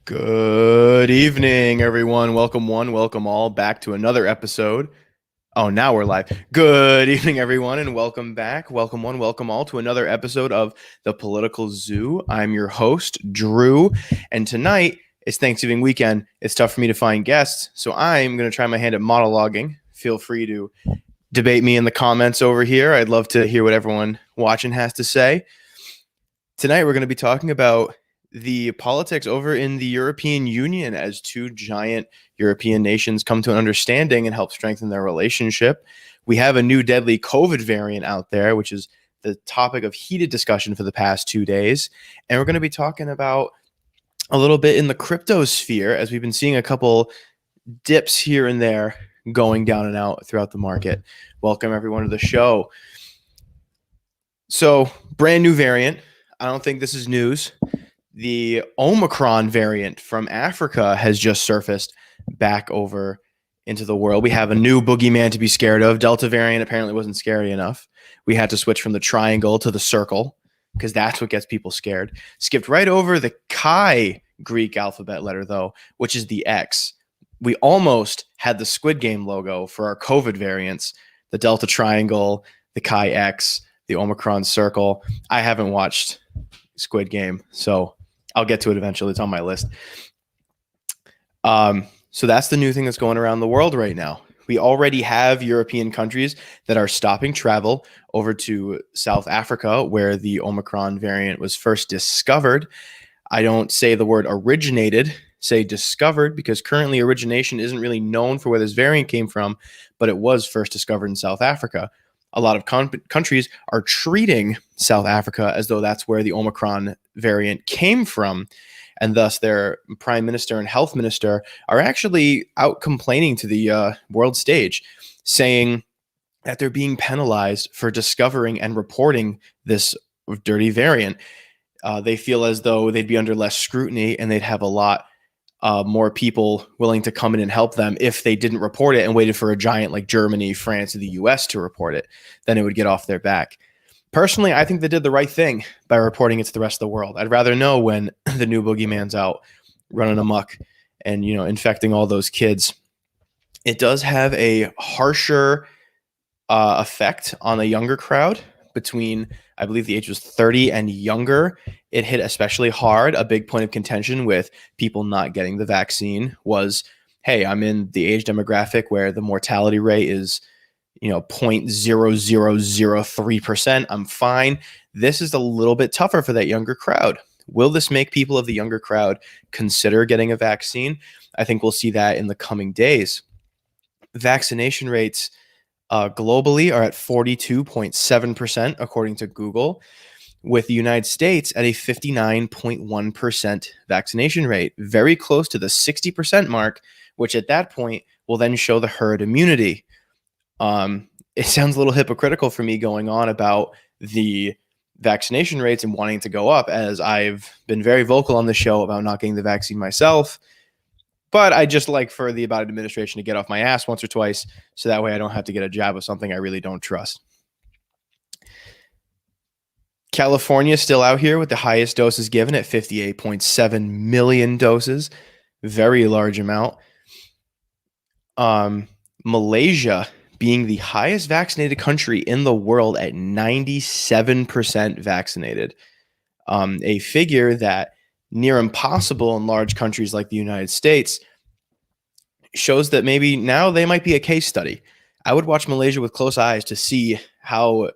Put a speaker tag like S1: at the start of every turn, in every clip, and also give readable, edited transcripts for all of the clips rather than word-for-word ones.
S1: Good evening, everyone. Welcome one, welcome all back to another episode. Oh, now we're live. Good evening, everyone, and welcome back. Welcome one, welcome all to another episode of The Political Zoo. I'm your host, Drew, and tonight it's Thanksgiving weekend. It's tough for me to find guests, so I'm going to try my hand at monologuing. Feel free to debate me in the comments over here. I'd love to hear what everyone watching has to say. Tonight, we're going to be talking about the politics over in the European Union as two giant European nations come to an understanding and help strengthen their relationship. We have a new deadly COVID variant out there, which is the topic of heated discussion for the past 2 days. And we're going to be talking about a little bit in the crypto sphere, as we've been seeing a couple dips here and there going down and out throughout the market. Welcome, everyone, to the show. So, brand new variant. I don't think this is news. The Omicron variant from Africa has just surfaced back over into the world. We have a new boogeyman to be scared of. Delta variant apparently wasn't scary enough. We had to switch from the triangle to the circle because that's what gets people scared. Skipped right over the Chi Greek alphabet letter, though, which is the X. We almost had the Squid Game logo for our COVID variants, the Delta triangle, the Chi X, the Omicron circle. I haven't watched Squid Game, so I'll get to it eventually. It's on my list. So that's the new thing that's going around the world right now. We already have European countries that are stopping travel over to South Africa, where the Omicron variant was first discovered. I don't say the word originated, say discovered, because currently origination isn't really known for where this variant came from, but it was first discovered in South Africa. A lot of countries are treating South Africa as though that's where the Omicron variant came from. And thus their prime minister and health minister are actually out complaining to the world stage, saying that they're being penalized for discovering and reporting this dirty variant. They feel as though they'd be under less scrutiny and they'd have a lot more people willing to come in and help them if they didn't report it and waited for a giant like Germany, France, or the U.S. to report it. Then it would get off their back. Personally, I think they did the right thing by reporting it to the rest of the world. I'd rather know when the new boogeyman's out running amok and, infecting all those kids. It does have a harsher effect on a younger crowd between, I believe the age was 30 and younger. It hit especially hard. A big point of contention with people not getting the vaccine was, hey, I'm in the age demographic where the mortality rate is, 0.0003%. I'm fine. This is a little bit tougher for that younger crowd. Will this make people of the younger crowd consider getting a vaccine? I think we'll see that in the coming days. Vaccination rates globally are at 42.7%, according to Google, with the United States at a 59.1% vaccination rate, very close to the 60% mark, which at that point will then show the herd immunity. It sounds a little hypocritical for me going on about the vaccination rates and wanting to go up, as I've been very vocal on the show about not getting the vaccine myself. But I just like for the Biden administration to get off my ass once or twice, so that way I don't have to get a jab of something I really don't trust. California is still out here with the highest doses given at 58.7 million doses. Very large amount. Malaysia being the highest vaccinated country in the world at 97% vaccinated. A figure that near impossible in large countries like the United States, shows that maybe now they might be a case study. I would watch Malaysia with close eyes to see how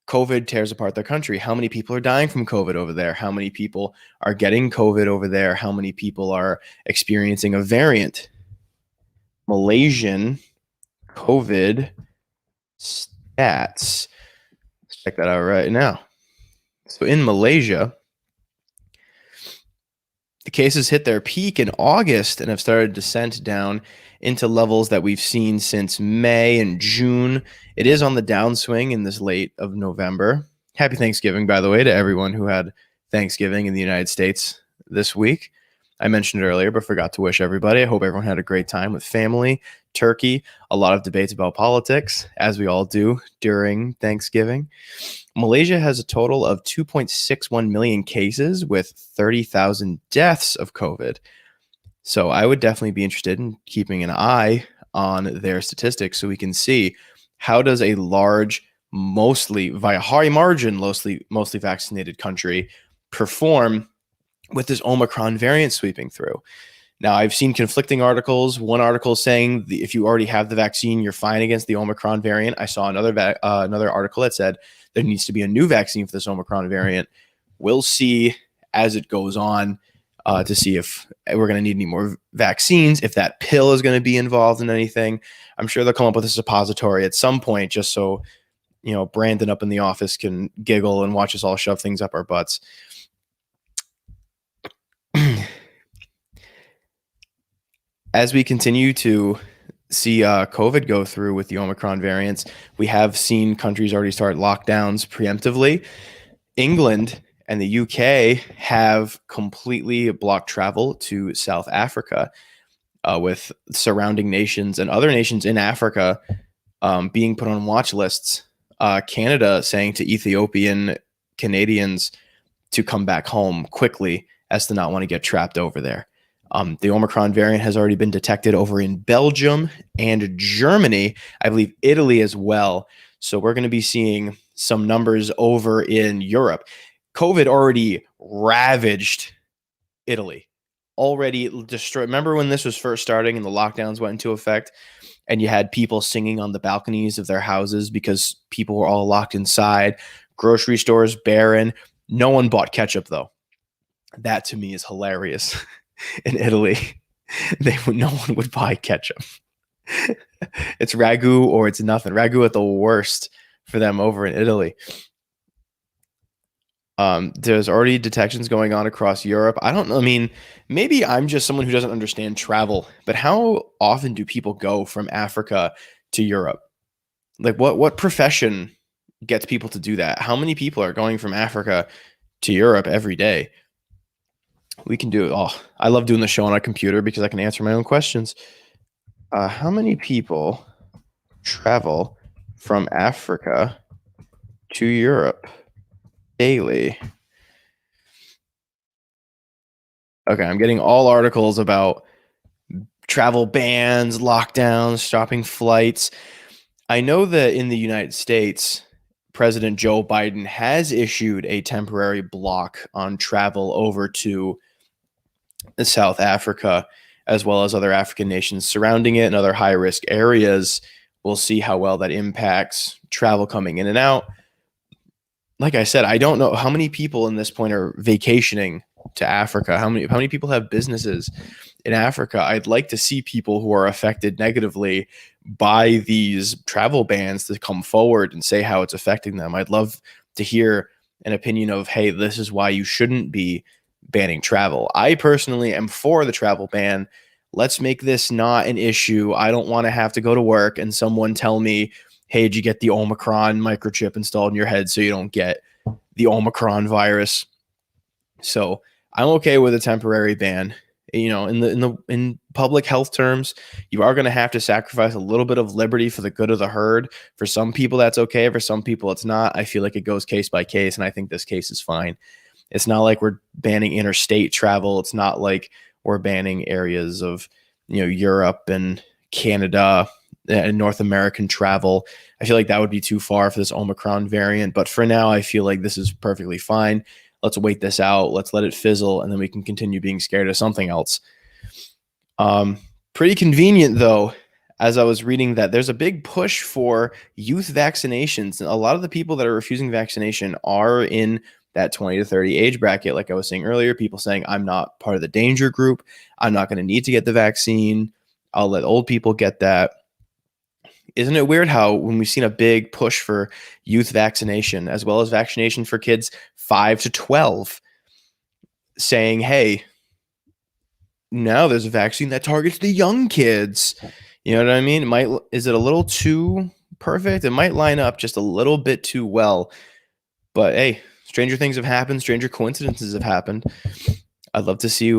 S1: COVID tears apart their country. How many people are dying from COVID over there? How many people are getting COVID over there? How many people are experiencing a variant? Malaysian COVID stats. Let's check that out right now. So in Malaysia, the cases hit their peak in August and have started descent down into levels that we've seen since May and June. It is on the downswing in this late of November. Happy Thanksgiving, by the way, to everyone who had Thanksgiving in the United States this week. I mentioned it earlier, but forgot to wish everybody. I hope everyone had a great time with family, turkey, a lot of debates about politics, as we all do during Thanksgiving. Malaysia has a total of 2.61 million cases with 30,000 deaths of COVID. So I would definitely be interested in keeping an eye on their statistics so we can see how does a large, mostly via high margin, mostly vaccinated country perform with this Omicron variant sweeping through. Now, I've seen conflicting articles. One article saying if you already have the vaccine, you're fine against the Omicron variant. I saw another article that said there needs to be a new vaccine for this Omicron variant. We'll see as it goes on to see if we're going to need any more vaccines, if that pill is going to be involved in anything. I'm sure they'll come up with a suppository at some point just so, Brandon up in the office can giggle and watch us all shove things up our butts. As we continue to see COVID go through with the Omicron variants, we have seen countries already start lockdowns preemptively. England and the UK have completely blocked travel to South Africa, with surrounding nations and other nations in Africa being put on watch lists. Canada saying to Ethiopian Canadians to come back home quickly as to not want to get trapped over there. The Omicron variant has already been detected over in Belgium and Germany, I believe Italy as well. So we're going to be seeing some numbers over in Europe. COVID already ravaged Italy, already destroyed. Remember when this was first starting and the lockdowns went into effect and you had people singing on the balconies of their houses because people were all locked inside, grocery stores barren. No one bought ketchup though. That to me is hilarious. In Italy, no one would buy ketchup. It's ragu or it's nothing. Ragu at the worst for them over in Italy. There's already detections going on across Europe. I don't know. I mean, maybe I'm just someone who doesn't understand travel, but how often do people go from Africa to Europe? Like what profession gets people to do that? How many people are going from Africa to Europe every day? We can do it. Oh, I love doing the show on a computer because I can answer my own questions. How many people travel from Africa to Europe daily? Okay, I'm getting all articles about travel bans, lockdowns, stopping flights. I know that in the United States, President Joe Biden has issued a temporary block on travel over to South Africa, as well as other African nations surrounding it and other high risk areas. We'll see how well that impacts travel coming in and out. Like I said, I don't know how many people in this point are vacationing to Africa. How many people have businesses in Africa? I'd like to see people who are affected negatively by these travel bans to come forward and say how it's affecting them. I'd love to hear an opinion of, hey, this is why you shouldn't be banning travel. I personally am for the travel ban. Let's make this not an issue. I don't want to have to go to work and someone tell me, hey, did you get the Omicron microchip installed in your head so you don't get the Omicron virus? So I'm okay with a temporary ban. In public health terms, you are going to have to sacrifice a little bit of liberty for the good of the herd. For some people, that's okay. For some people, it's not. I feel like it goes case by case, and I think this case is fine. It's not like we're banning interstate travel. It's not like we're banning areas of, Europe and Canada and North American travel. I feel like that would be too far for this Omicron variant. But for now, I feel like this is perfectly fine. Let's wait this out. Let's let it fizzle, and then we can continue being scared of something else. Pretty convenient, though, as I was reading that there's a big push for youth vaccinations. A lot of the people that are refusing vaccination are in that 20 to 30 age bracket. Like I was saying earlier, people saying, I'm not part of the danger group. I'm not going to need to get the vaccine. I'll let old people get that. Isn't it weird how when we've seen a big push for youth vaccination, as well as vaccination for kids 5 to 12, saying, hey, now there's a vaccine that targets the young kids. You know what I mean? Is it a little too perfect? It might line up just a little bit too well. But hey, stranger things have happened. Stranger coincidences have happened. I'd love to see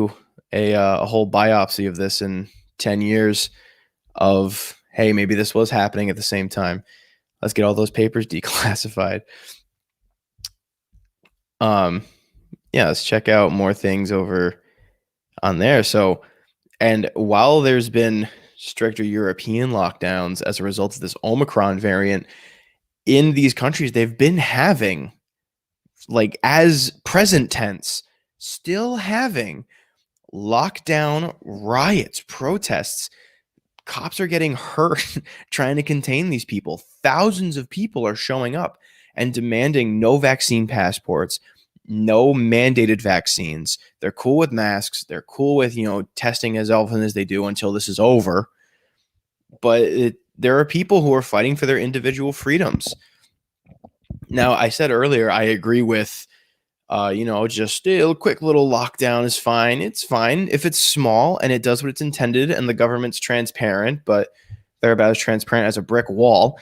S1: a whole biopsy of this in 10 years of, hey, maybe this was happening at the same time. Let's get all those papers declassified. Yeah, let's check out more things over on there. So And while there's been stricter European lockdowns as a result of this Omicron variant, in these countries, they've been having, like, as present tense, still having lockdown riots, protests. Cops are getting hurt trying to contain these people. Thousands of people are showing up and demanding no vaccine passports, no mandated vaccines. They're cool with masks. They're cool with, testing as often as they do until this is over. But there are people who are fighting for their individual freedoms. Now, I said earlier, I agree with, just a quick little lockdown is fine. It's fine if it's small and it does what it's intended and the government's transparent, but they're about as transparent as a brick wall.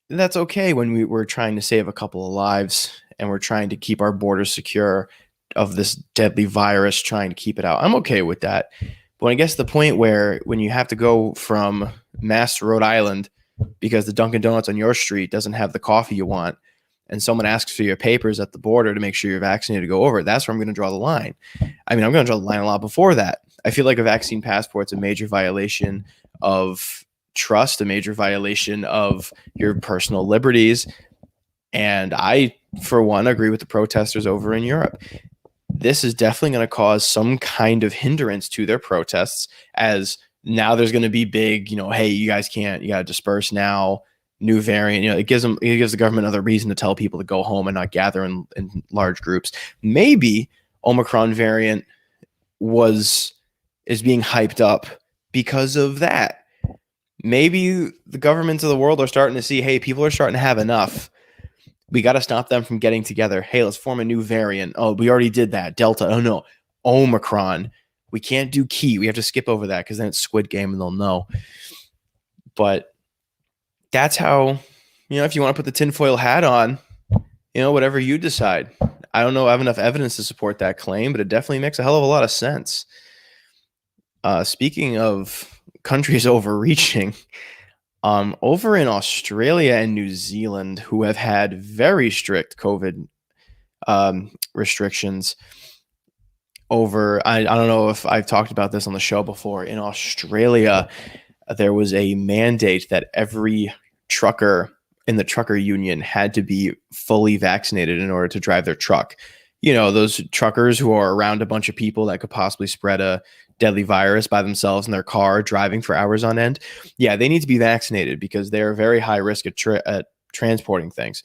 S1: That's okay when we're trying to save a couple of lives and we're trying to keep our borders secure of this deadly virus, trying to keep it out. I'm okay with that. But when I guess the point where when you have to go from Mass to Rhode Island because the Dunkin' Donuts on your street doesn't have the coffee you want, and someone asks for your papers at the border to make sure you're vaccinated to go over, that's where I'm going to draw the line. I mean, I'm going to draw the line a lot before that. I feel like a vaccine passport's a major violation of trust, a major violation of your personal liberties. And I, for one, agree with the protesters over in Europe. This is definitely going to cause some kind of hindrance to their protests, as now there's going to be big, hey, you guys can't, you got to disperse now. New variant, it gives the government another reason to tell people to go home and not gather in large groups. Maybe Omicron variant is being hyped up because of that. Maybe the governments of the world are starting to see, hey, people are starting to have enough. We got to stop them from getting together. Hey, let's form a new variant. Oh, we already did that. Delta. Oh no, Omicron. We can't do key. We have to skip over that because then it's Squid Game and they'll know. But that's how, if you want to put the tinfoil hat on, whatever you decide. I don't know. I have enough evidence to support that claim, but it definitely makes a hell of a lot of sense. Speaking of countries overreaching, over in Australia and New Zealand, who have had very strict COVID restrictions over, I don't know if I've talked about this on the show before. In Australia, there was a mandate that every trucker in the trucker union had to be fully vaccinated in order to drive their truck. Those truckers who are around a bunch of people that could possibly spread a deadly virus by themselves in their car driving for hours on end. Yeah, they need to be vaccinated because they're very high risk at transporting things.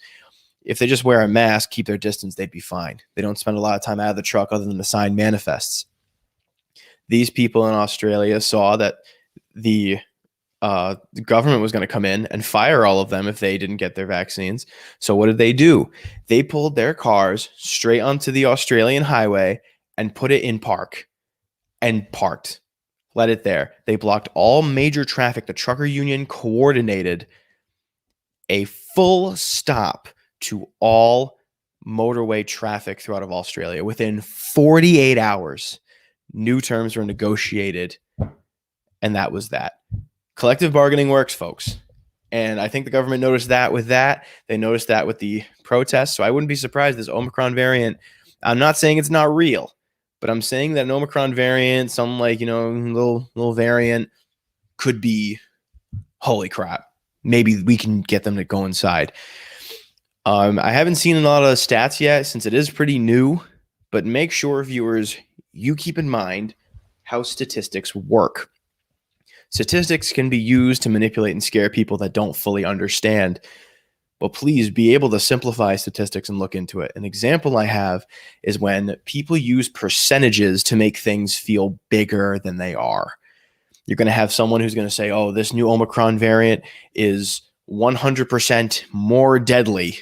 S1: If they just wear a mask, keep their distance, they'd be fine. They don't spend a lot of time out of the truck other than to sign manifests. These people in Australia saw that the government was going to come in and fire all of them if they didn't get their vaccines. So what did they do? They pulled their cars straight onto the Australian highway and put it in park and parked. Let it there. They blocked all major traffic. The trucker union coordinated a full stop to all motorway traffic throughout of Australia. Within 48 hours, new terms were negotiated, and that was that. Collective bargaining works, folks. And I think the government noticed that with that. They noticed that with the protests. So I wouldn't be surprised this Omicron variant. I'm not saying it's not real, but I'm saying that an Omicron variant, some little variant, could be, holy crap. Maybe we can get them to go inside. I haven't seen a lot of stats yet since it is pretty new, but make sure, viewers, you keep in mind how statistics work. Statistics can be used to manipulate and scare people that don't fully understand, but please be able to simplify statistics and look into it. An example I have is when people use percentages to make things feel bigger than they are. You're going to have someone who's going to say, oh, this new Omicron variant is 100% more deadly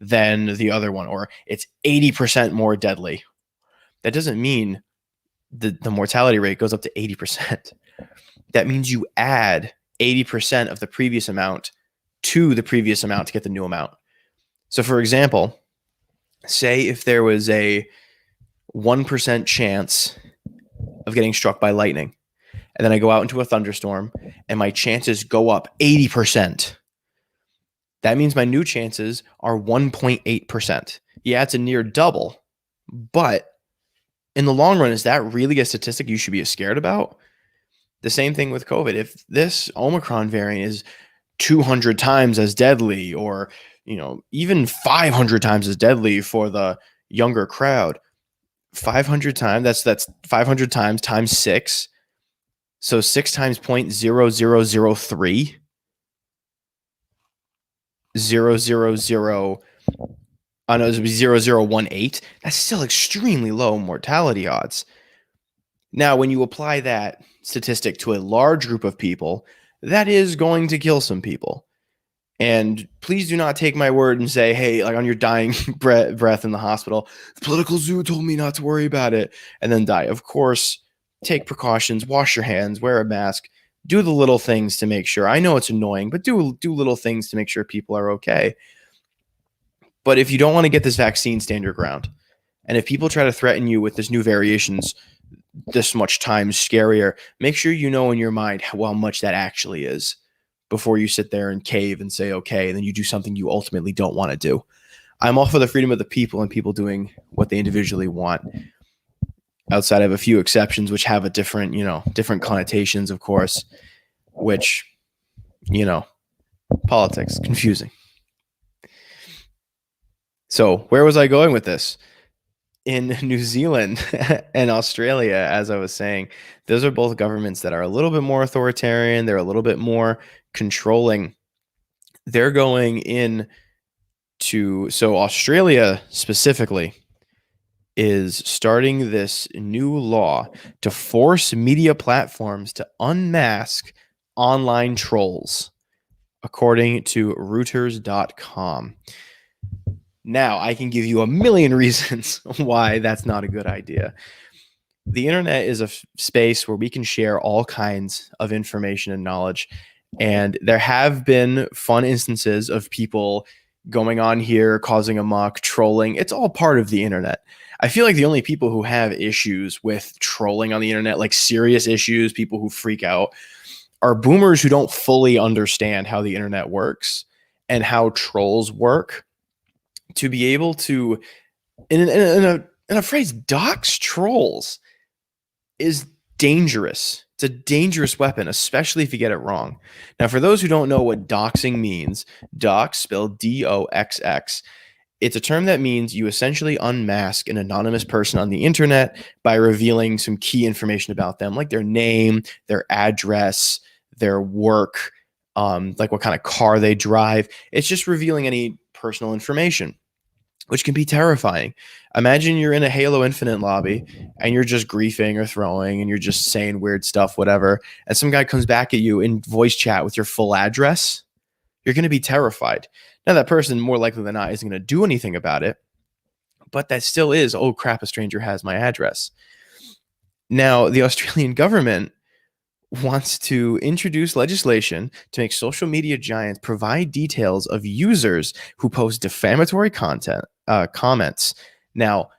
S1: than the other one, or it's 80% more deadly. That doesn't mean the mortality rate goes up to 80%. That means you add 80% of the previous amount to the previous amount to get the new amount. So for example, say if there was a 1% chance of getting struck by lightning, and then I go out into a thunderstorm and my chances go up 80%. That means my new chances are 1.8%. Yeah, it's a near double, but In the long run, is that really a statistic you should be scared about? The same thing with COVID. If this Omicron variant is 200 times as deadly, or even 500 times as deadly for the younger crowd, 500 times, that's 500 times 6. So 6 times 0.0003, 0.000, I know it would be 0.0018. That's still extremely low mortality odds. Now, when you apply that statistic to a large group of people, that is going to kill some people. And please do not take my word and say, hey, like on your dying breath in the hospital, the political zoo told me not to worry about it, and then die. Of course, take precautions, wash your hands, wear a mask, do the little things to make sure. I know it's annoying, but do little things to make sure people are okay. But if you don't want to get this vaccine, stand your ground. And if people try to threaten you with this new variations, this much times scarier, make sure you know in your mind how much that actually is before you sit there and cave and say, okay, and then you do something you ultimately don't want to do. I'm all for the freedom of the people and people doing what they individually want, outside of a few exceptions, which have a different connotations, of course, which, politics, confusing. So where was I going with this? In New Zealand and Australia, as I was saying, those are both governments that are a little bit more authoritarian. They're a little bit more controlling. They're going in so Australia specifically is starting this new law to force media platforms to unmask online trolls, according to Reuters.com. Now, I can give you a million reasons why that's not a good idea. The internet is a space where we can share all kinds of information and knowledge. And there have been fun instances of people going on here, causing a mock, trolling. It's all part of the internet. I feel like the only people who have issues with trolling on the internet, like serious issues, people who freak out, are boomers who don't fully understand how the internet works and how trolls work. To be able to, in a phrase, dox trolls is dangerous. It's a dangerous weapon, especially if you get it wrong. Now, for those who don't know what doxing means, dox, spelled DOXX, it's a term that means you essentially unmask an anonymous person on the internet by revealing some key information about them, like their name, their address, their work, like what kind of car they drive. It's just revealing any personal information, which can be terrifying. Imagine you're in a Halo Infinite lobby and you're just griefing or throwing and you're just saying weird stuff, whatever, and some guy comes back at you in voice chat with your full address. You're going to be terrified. Now, that person, more likely than not, isn't going to do anything about it, but that still is, oh crap, a stranger has my address. Now, the Australian government wants to introduce legislation to make social media giants provide details of users who post defamatory comments. Now,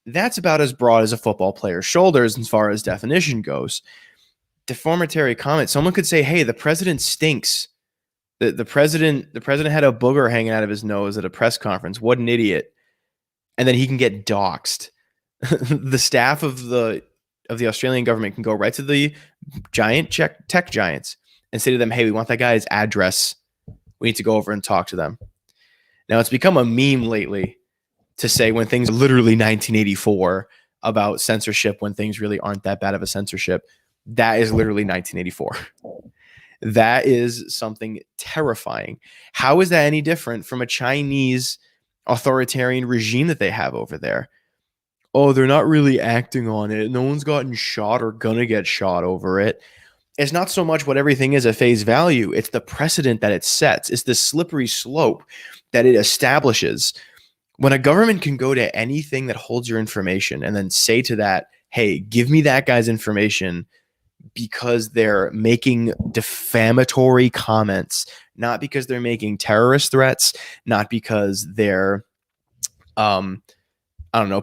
S1: that's about as broad as a football player's shoulders as far as definition goes. Defamatory comment. Someone could say, "Hey, the president stinks. The president had a booger hanging out of his nose at a press conference. What an idiot!" And then he can get doxxed. The staff of the Australian government can go right to the giant tech giants and say to them, hey, we want that guy's address. We need to go over and talk to them. Now, it's become a meme lately to say when things are literally 1984 about censorship, when things really aren't that bad of a censorship. That is literally 1984. That is something terrifying. How is that any different from a Chinese authoritarian regime that they have over there? Oh, they're not really acting on it. No one's gotten shot or gonna get shot over it. It's not so much what everything is at face value. It's the precedent that it sets. It's the slippery slope that it establishes. When a government can go to anything that holds your information and then say to that, hey, give me that guy's information, because they're making defamatory comments, not because they're making terrorist threats, not because they're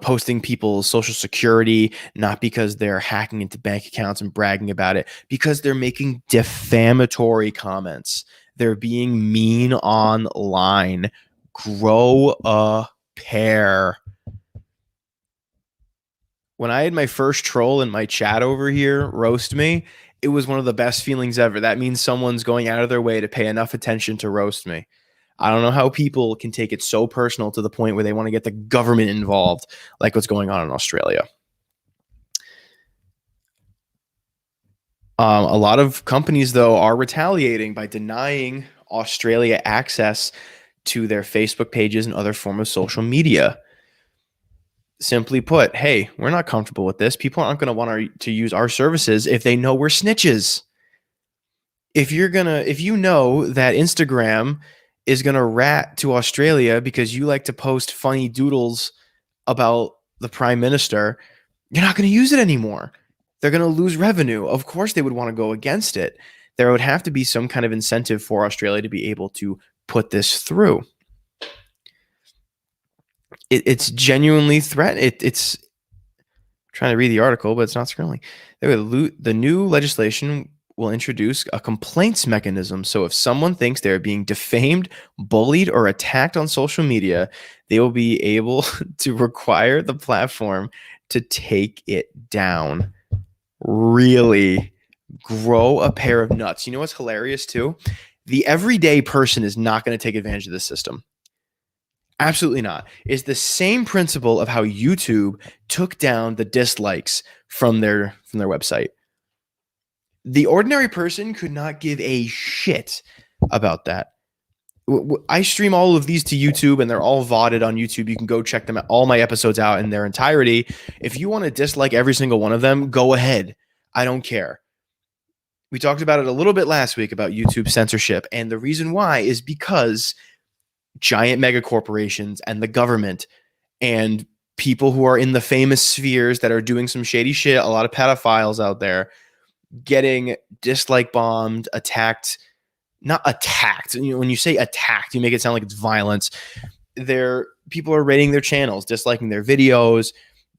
S1: posting people's social security, not because they're hacking into bank accounts and bragging about it, because they're making defamatory comments. They're being mean online. Grow a pair. When I had my first troll in my chat over here roast me, it was one of the best feelings ever. That means someone's going out of their way to pay enough attention to roast me. I don't know how people can take it so personal to the point where they want to get the government involved, like what's going on in Australia. A lot of companies, though, are retaliating by denying Australia access to their Facebook pages and other form of social media. Simply put, hey, we're not comfortable with this. People aren't going to want to use our services if they know we're snitches. If you know that Instagram is gonna rat to Australia because you like to post funny doodles about the prime minister, you're not gonna use it anymore. They're gonna lose revenue. Of course, they would want to go against it. There would have to be some kind of incentive for Australia to be able to put this through. It's genuinely threat. It's trying to read the article, but it's not scrolling. The new legislation will introduce a complaints mechanism. So if someone thinks they're being defamed, bullied, or attacked on social media, they will be able to require the platform to take it down. Really grow a pair of nuts. You know what's hilarious too? The everyday person is not going to take advantage of this system. Absolutely not. It's the same principle of how YouTube took down the dislikes from their website. The ordinary person could not give a shit about that. I stream all of these to YouTube and they're all VODed on YouTube. You can go check them all my episodes out in their entirety. If you want to dislike every single one of them, go ahead. I don't care. We talked about it a little bit last week about YouTube censorship, and the reason why is because giant mega corporations and the government and people who are in the famous spheres that are doing some shady shit, a lot of pedophiles out there, getting dislike bombed, attacked, not attacked. You know, when you say attacked, you make it sound like it's violence. People are rating their channels, disliking their videos.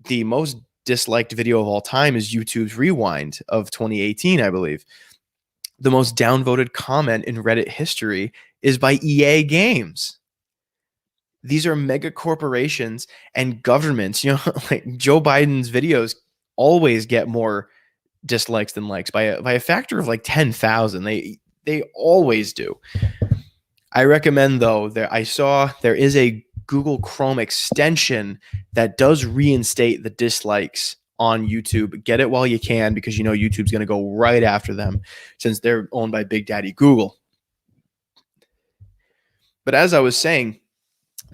S1: The most disliked video of all time is YouTube's Rewind of 2018, I believe. The most downvoted comment in Reddit history is by EA Games. These are mega corporations and governments. You know, like Joe Biden's videos always get more dislikes than likes by a factor of like 10,000. They always do. I recommend though that I saw there is a Google Chrome extension that does reinstate the dislikes on YouTube. Get it while you can, because you know YouTube's going to go right after them since they're owned by Big Daddy Google. But as I was saying,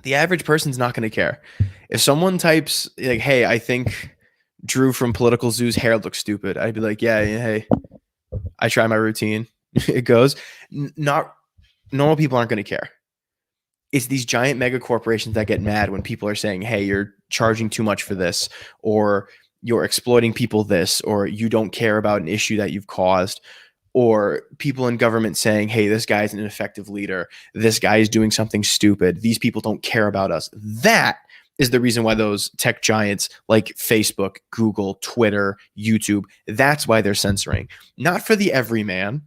S1: the average person's not going to care. If someone types like, hey, I think Drew from Political Zoo's hair looks stupid, I'd be like, yeah, hey, I try my routine. It goes. Not normal people aren't going to care. It's these giant mega corporations that get mad when people are saying, hey, you're charging too much for this, or you're exploiting people this, or you don't care about an issue that you've caused, or people in government saying, hey, this guy's an ineffective leader. This guy is doing something stupid. These people don't care about us. That is the reason why those tech giants like Facebook, Google, Twitter, YouTube, that's why they're censoring. Not for the everyman.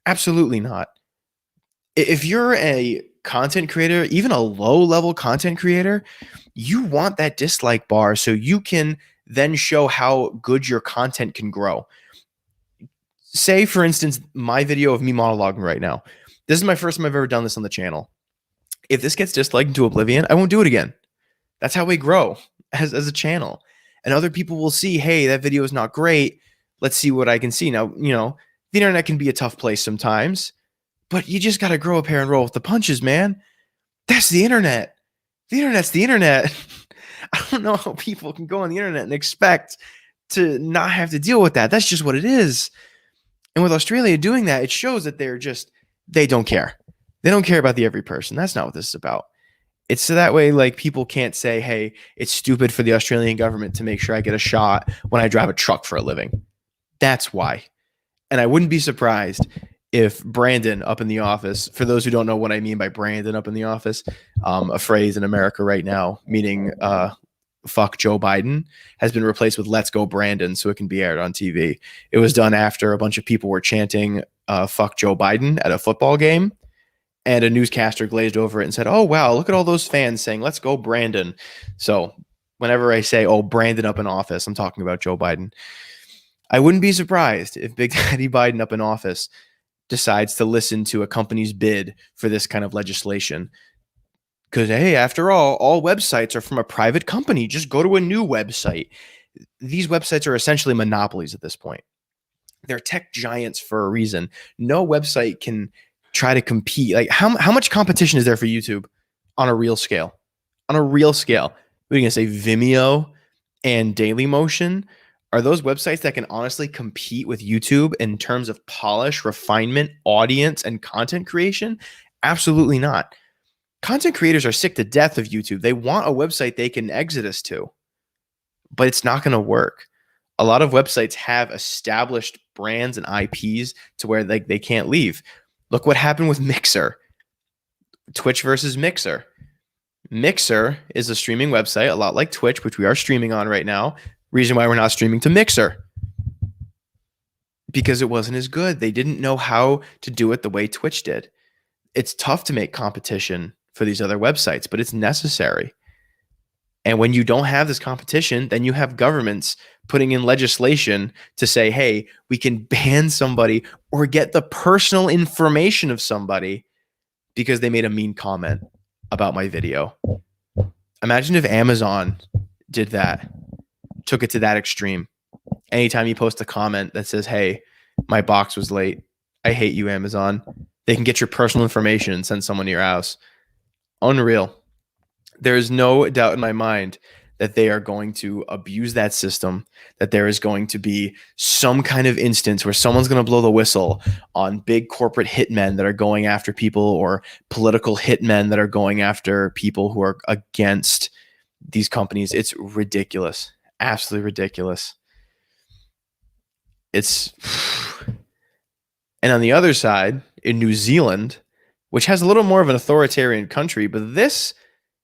S1: Absolutely not. If you're a content creator, even a low-level content creator, you want that dislike bar so you can then show how good your content can grow. Say, for instance, my video of me monologuing right now. This is my first time I've ever done this on the channel. If this gets disliked into oblivion, I won't do it again. That's how we grow as a channel. And other people will see, hey, that video is not great. Let's see what I can see. Now, you know, the internet can be a tough place sometimes, but you just got to grow a pair and roll with the punches, man. That's the internet. The internet's the internet. I don't know how people can go on the internet and expect to not have to deal with that. That's just what it is. And with Australia doing that, it shows that they don't care. They don't care about the every person. That's not what this is about. It's so that way, like, people can't say, hey, it's stupid for the Australian government to make sure I get a shot when I drive a truck for a living. That's why. And I wouldn't be surprised if Brandon up in the office, for those who don't know what I mean by Brandon up in the office, a phrase in America right now, meaning fuck Joe Biden, has been replaced with let's go Brandon so it can be aired on TV. It was done after a bunch of people were chanting fuck Joe Biden at a football game, and a newscaster glazed over it and said, oh, wow, look at all those fans saying let's go Brandon. So Whenever I say, oh, Brandon up in office, I'm talking about Joe Biden. I wouldn't be surprised if Big Daddy Biden up in office decides to listen to a company's bid for this kind of legislation. Because, hey, after all websites are from a private company. Just go to a new website. These websites are essentially monopolies at this point. They're tech giants for a reason. No website can try to compete. Like, how much competition is there for YouTube on a real scale? On a real scale. What are you going to say? Vimeo and Dailymotion? Are those websites that can honestly compete with YouTube in terms of polish, refinement, audience, and content creation? Absolutely not. Content creators are sick to death of YouTube. They want a website they can exodus to, but it's not going to work. A lot of websites have established brands and IPs to where they can't leave. Look what happened with Mixer. Twitch versus Mixer. Mixer is a streaming website, a lot like Twitch, which we are streaming on right now. Reason why we're not streaming to Mixer. Because it wasn't as good. They didn't know how to do it the way Twitch did. It's tough to make competition for these other websites, but it's necessary. And when you don't have this competition, then you have governments putting in legislation to say, hey, we can ban somebody or get the personal information of somebody because they made a mean comment about my video. Imagine if Amazon did that, took it to that extreme. Anytime you post a comment that says, hey, my box was late, I hate you, Amazon, they can get your personal information and send someone to your house. Unreal. There is no doubt in my mind that they are going to abuse that system, that there is going to be some kind of instance where someone's going to blow the whistle on big corporate hitmen that are going after people, or political hitmen that are going after people who are against these companies. It's ridiculous. Absolutely ridiculous. And on the other side, in New Zealand, which has a little more of an authoritarian country, but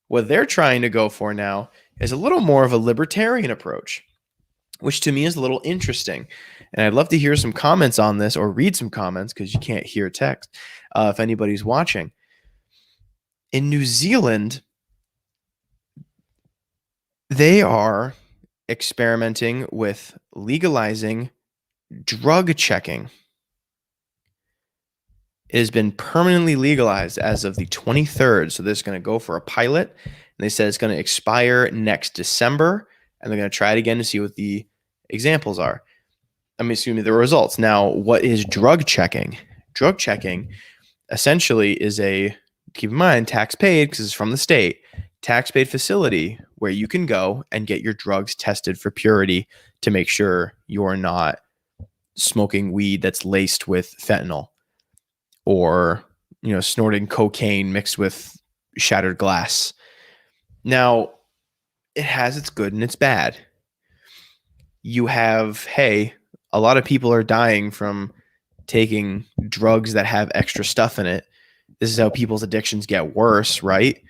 S1: what they're trying to go for now is a little more of a libertarian approach, which to me is a little interesting. And I'd love to hear some comments on this, or read some comments, because you can't hear text if anybody's watching. In New Zealand, they are experimenting with legalizing drug checking. It has been permanently legalized as of the 23rd. So this is going to go for a pilot. And they said it's going to expire next December. And they're going to try it again to see what the examples are. The results. Now, what is drug checking? Drug checking essentially is keep in mind, tax paid, because it's from the state, tax paid facility where you can go and get your drugs tested for purity to make sure you're not smoking weed that's laced with fentanyl, or snorting cocaine mixed with shattered glass. Now, it has its good and its bad. You have, hey, a lot of people are dying from taking drugs that have extra stuff in it. This is how people's addictions get worse, right?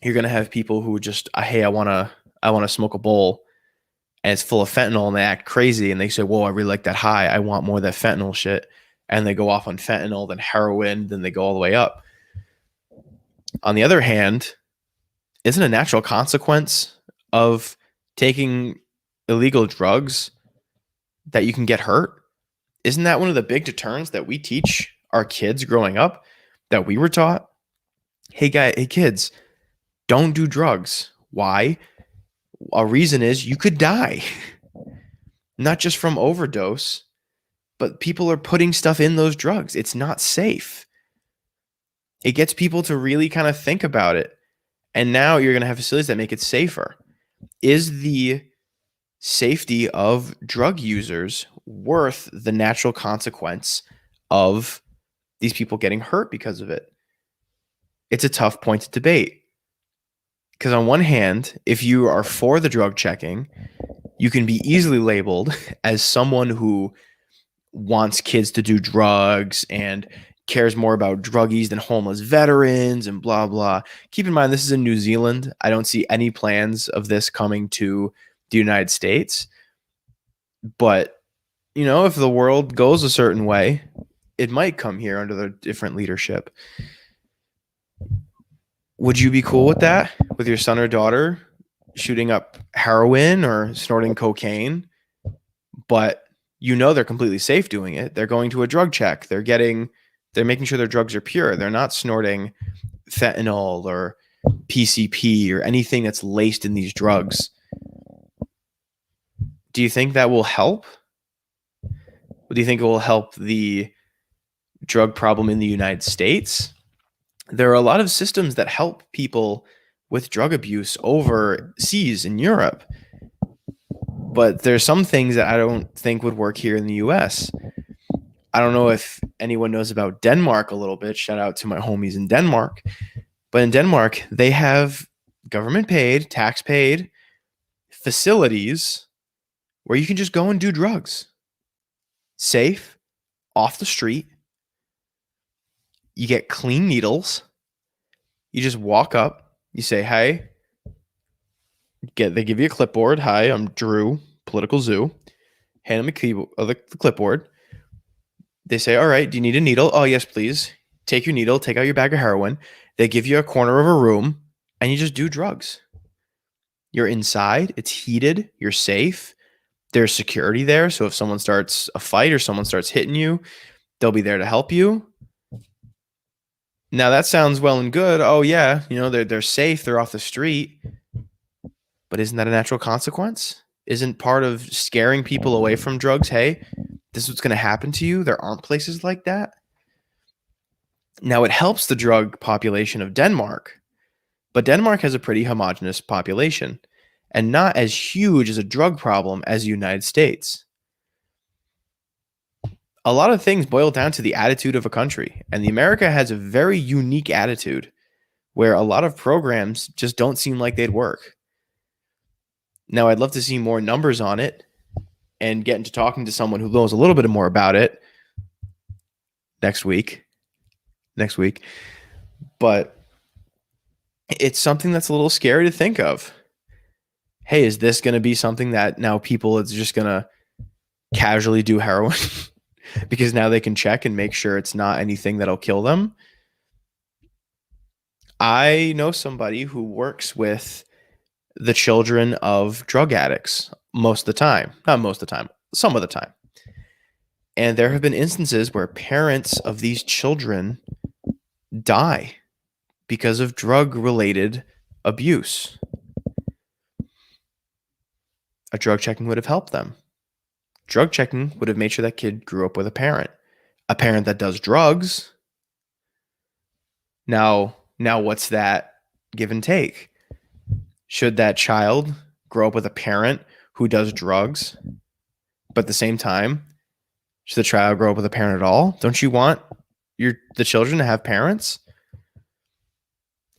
S1: You're going to have people who just, hey, I want to smoke a bowl, and it's full of fentanyl, and they act crazy, and they say, whoa, I really like that high. I want more of that fentanyl shit. And they go off on fentanyl, then heroin, then they go all the way up. On the other hand, isn't a natural consequence of taking illegal drugs that you can get hurt? Isn't that one of the big deterrents that we teach our kids growing up, that we were taught? Hey kids, don't do drugs. Why? A reason is you could die. Not just from overdose, but people are putting stuff in those drugs. It's not safe. It gets people to really kind of think about it. And now you're going to have facilities that make it safer. Is the safety of drug users worth the natural consequence of these people getting hurt because of it? It's a tough point to debate. Because on one hand, if you are for the drug checking, you can be easily labeled as someone who wants kids to do drugs and cares more about druggies than homeless veterans and blah, blah. Keep in mind, this is in New Zealand. I don't see any plans of this coming to the United States. But, if the world goes a certain way, it might come here under the different leadership. Would you be cool with that? With your son or daughter shooting up heroin or snorting cocaine, but they're completely safe doing it. They're going to a drug check. They're making sure their drugs are pure. They're not snorting fentanyl or PCP or anything that's laced in these drugs. Do you think that will help? Do you think it will help the drug problem in the United States? There are a lot of systems that help people with drug abuse overseas in Europe, but there's some things that I don't think would work here in the US. I don't know if anyone knows about Denmark a little bit. Shout out to my homies in Denmark. But in Denmark, they have government paid, tax paid facilities where you can just go and do drugs. Safe, off the street. You get clean needles. You just walk up, you say, "Hey," they give you a clipboard. "Hi, I'm Drew, Political Zoo." Hand them the clipboard. They say, "All right, do you need a needle?" "Oh, yes, please." Take your needle, take out your bag of heroin. They give you a corner of a room, and you just do drugs. You're inside, it's heated, you're safe. There's security there, so if someone starts a fight or someone starts hitting you, they'll be there to help you. Now that sounds well and good. Oh yeah, they're safe, they're off the street. But isn't that a natural consequence? Isn't part of scaring people away from drugs, hey, this is what's going to happen to you? There aren't places like that. Now it helps the drug population of Denmark, but Denmark has a pretty homogenous population and not as huge as a drug problem as the United States. A lot of things boil down to the attitude of a country, and the America has a very unique attitude where a lot of programs just don't seem like they'd work. Now, I'd love to see more numbers on it and get into talking to someone who knows a little bit more about it next week. But it's something that's a little scary to think of. Hey, is this going to be something that now people is just going to casually do heroin because now they can check and make sure it's not anything that'll kill them? I know somebody who works with the children of drug addicts most of the time. Not most of the time, some of the time. And there have been instances where parents of these children die because of drug-related abuse. A drug checking would have helped them. Drug checking would have made sure that kid grew up with a parent that does drugs. Now what's that give and take? Should that child grow up with a parent who does drugs, but at the same time, should the child grow up with a parent at all? Don't you want the children to have parents?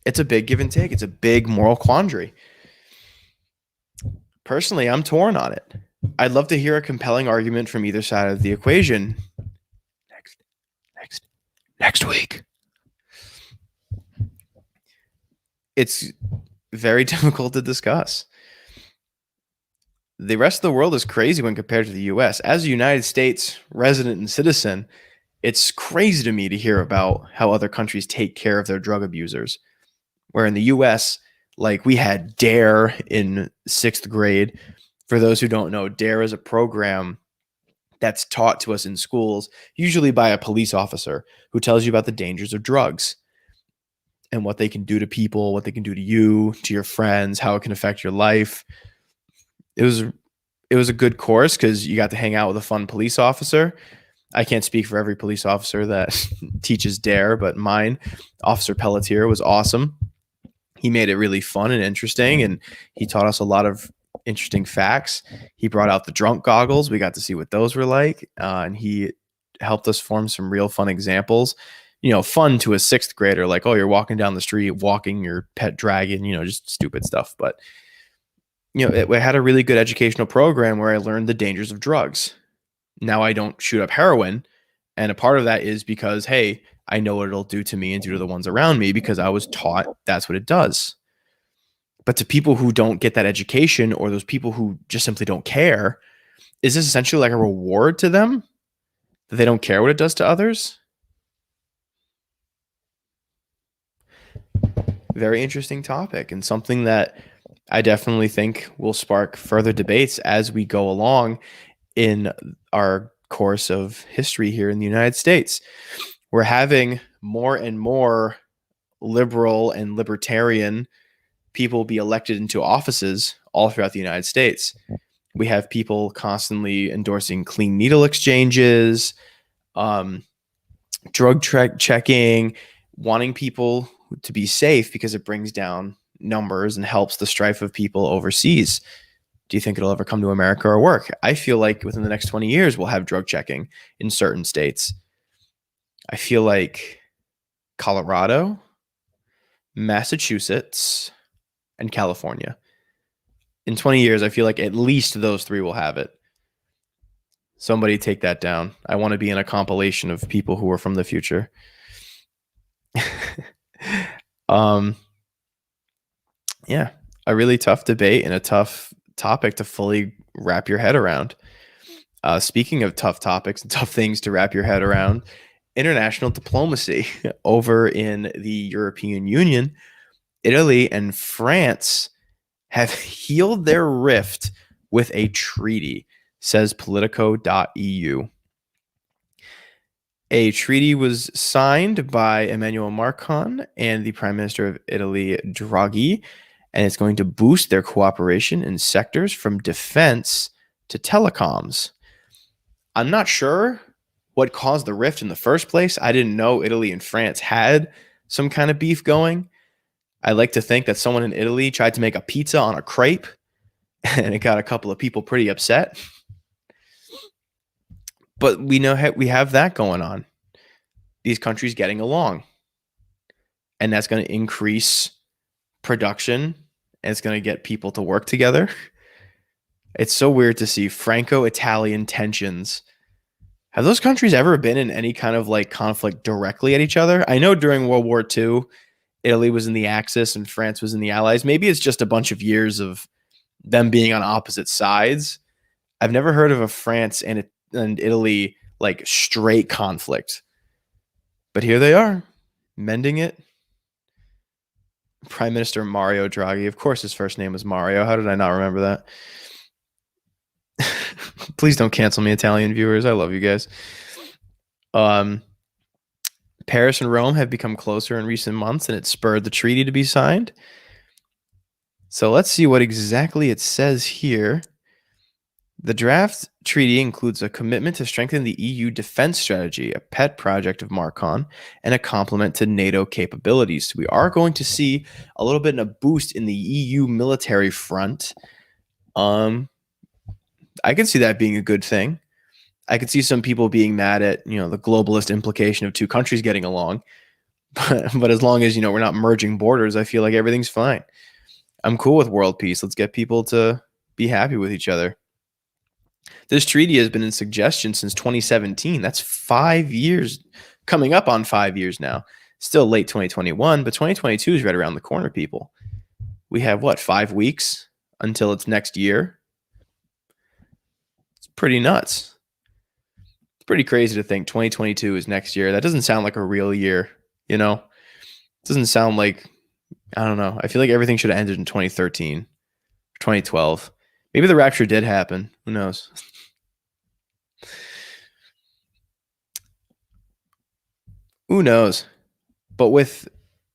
S1: It's a big give and take. It's a big moral quandary. Personally, I'm torn on it. I'd love to hear a compelling argument from either side of the equation. Next week. It's very difficult to discuss. The rest of the world is crazy when compared to the U.S. As a United States resident and citizen, it's crazy to me to hear about how other countries take care of their drug abusers. Where in the U.S., like we had DARE in 6th grade. For those who don't know, DARE is a program that's taught to us in schools, usually by a police officer who tells you about the dangers of drugs and what they can do to people, what they can do to you, to your friends, how it can affect your life. It was a good course because you got to hang out with a fun police officer. I can't speak for every police officer that teaches DARE, but mine, Officer Pelletier, was awesome. He made it really fun and interesting, and he taught us a lot of interesting facts. He brought out the drunk goggles. We got to see what those were like, and he helped us form some real fun examples. Fun to a 6th grader, like, oh, you're walking down the street, walking your pet dragon, just stupid stuff. But, it had a really good educational program where I learned the dangers of drugs. Now I don't shoot up heroin. And a part of that is because, hey, I know what it'll do to me and do to the ones around me because I was taught that's what it does. But to people who don't get that education, or those people who just simply don't care, is this essentially like a reward to them that they don't care what it does to others? Very interesting topic, and something that I definitely think will spark further debates as we go along in our course of history here in the United States. We're having more and more liberal and libertarian people be elected into offices all throughout the United States. We have people constantly endorsing clean needle exchanges, um, checking, wanting people to be safe because it brings down numbers and helps the strife of people overseas. Do you think it'll ever come to America or work? I feel like within the next 20 years, we'll have drug checking in certain states. I feel like Colorado, Massachusetts, and California. In 20 years, I feel like at least those three will have it. Somebody take that down. I want to be in a compilation of people who are from the future. um, yeah, a really tough debate and a tough topic to fully wrap your head around. Speaking of tough topics and tough things to wrap your head around, international diplomacy over in the European Union, Italy and France have healed their rift with a treaty, says Politico.eu. A treaty was signed by Emmanuel Macron and the Prime Minister of Italy, Draghi, and it's going to boost their cooperation in sectors from defense to telecoms. I'm not sure what caused the rift in the first place. I didn't know Italy and France had some kind of beef going. I like to think that someone in Italy tried to make a pizza on a crepe and it got a couple of people pretty upset. But we know we have that going on. These countries getting along. And that's going to increase production and it's going to get people to work together. It's so weird to see Franco-Italian tensions. Have those countries ever been in any kind of like conflict directly at each other? I know during World War II, Italy was in the Axis and France was in the Allies. Maybe it's just a bunch of years of them being on opposite sides. I've never heard of a France and Italy like straight conflict. But here they are, mending it. Prime Minister Mario Draghi. Of course, his first name was Mario. How did I not remember that? Please don't cancel me, Italian viewers. I love you guys. Paris and Rome have become closer in recent months, and it spurred the treaty to be signed. So let's see what exactly it says here. The draft treaty includes a commitment to strengthen the EU defense strategy, a pet project of Macron, and a complement to NATO capabilities. So we are going to see a little bit of a boost in the EU military front. I could see that being a good thing. I could see some people being mad at, the globalist implication of two countries getting along. But as long as, we're not merging borders, I feel like everything's fine. I'm cool with world peace. Let's get people to be happy with each other. This treaty has been in suggestion since 2017. That's 5 years, coming up on 5 years now. Still late 2021, but 2022 is right around the corner, people. We have, 5 weeks until it's next year? It's pretty nuts. It's pretty crazy to think 2022 is next year. That doesn't sound like a real year, It doesn't sound like, I don't know. I feel like everything should have ended in 2013, 2012. Maybe the rapture did happen. Who knows? Who knows? But with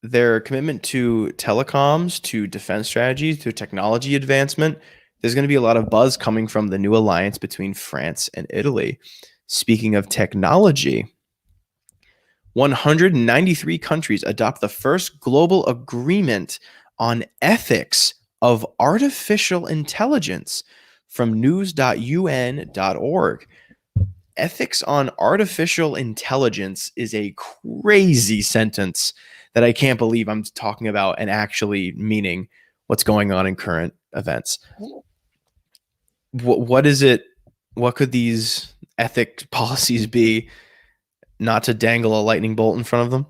S1: their commitment to telecoms, to defense strategies, to technology advancement, there's going to be a lot of buzz coming from the new alliance between France and Italy. Speaking of technology, 193 countries adopt the first global agreement on ethics of artificial intelligence from news.un.org. Ethics on artificial intelligence is a crazy sentence that I can't believe I'm talking about and actually meaning what's going on in current events. What is it? What could these ethics policies be? Not to dangle a lightning bolt in front of them.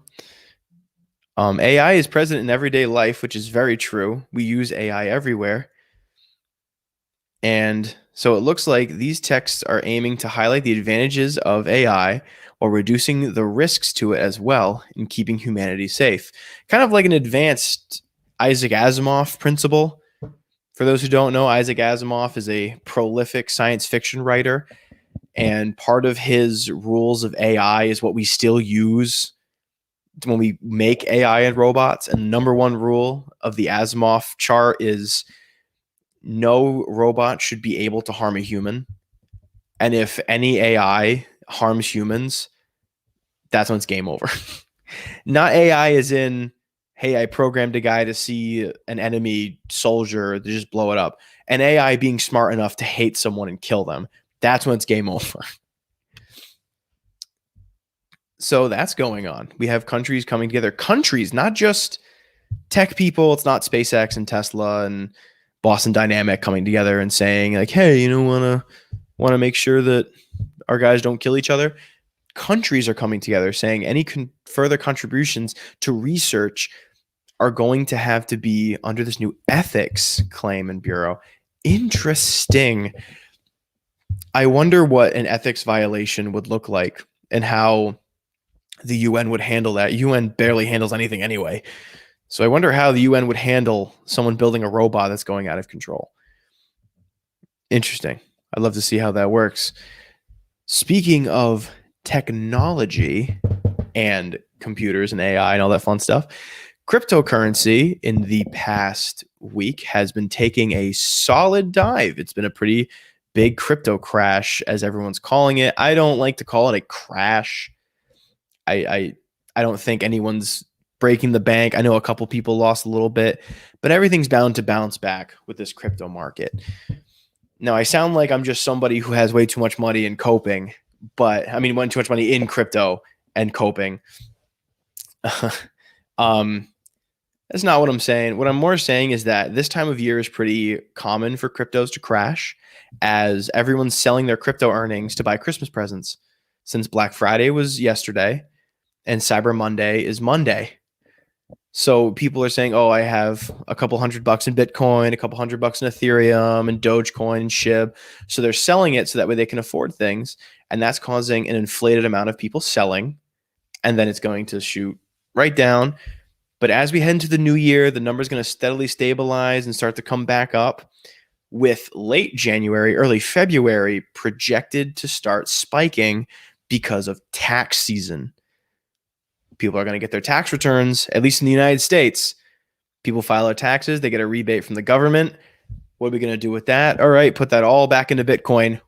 S1: AI is present in everyday life, which is very true. We use AI everywhere. And so it looks like these texts are aiming to highlight the advantages of AI while reducing the risks to it as well and keeping humanity safe. Kind of like an advanced Isaac Asimov principle. For those who don't know, Isaac Asimov is a prolific science fiction writer, and part of his rules of AI is what we still use when we make AI and robots. And the number one rule of the Asimov chart is no robot should be able to harm a human. And if any AI harms humans, that's when it's game over. Not AI as in, hey, I programmed a guy to see an enemy soldier to just blow it up. An AI being smart enough to hate someone and kill them. That's when it's game over. So that's going on. We have countries coming together. Countries, not just tech people. It's not SpaceX and Tesla and Boston Dynamic coming together and saying like, hey, want to make sure that our guys don't kill each other. Countries are coming together saying any further contributions to research are going to have to be under this new ethics claim and bureau. Interesting. I wonder what an ethics violation would look like and how the UN would handle that. UN barely handles anything anyway. So I wonder how the UN would handle someone building a robot that's going out of control. Interesting. I'd love to see how that works. Speaking of technology and computers and AI and all that fun stuff, cryptocurrency in the past week has been taking a solid dive. It's been a pretty big crypto crash, as everyone's calling it. I don't like to call it a crash. I don't think anyone's breaking the bank. I know a couple people lost a little bit, but everything's bound to bounce back with this crypto market. Now, I sound like I'm just somebody who has way too much money and coping, but I mean, way too much money in crypto and coping. That's not what I'm saying. What I'm more saying is that this time of year is pretty common for cryptos to crash as everyone's selling their crypto earnings to buy Christmas presents. Since Black Friday was yesterday and Cyber Monday is Monday. So people are saying, oh, I have a couple $100 in Bitcoin, a couple $100 in Ethereum and Dogecoin and SHIB. So they're selling it so that way they can afford things. And that's causing an inflated amount of people selling. And then it's going to shoot right down. But as we head into the new year, the number is going to steadily stabilize and start to come back up, with late January, early February projected to start spiking because of tax season. People are going to get their tax returns, at least in the United States. People file their taxes. They get a rebate from the government. What are we going to do with that? All right, put that all back into Bitcoin.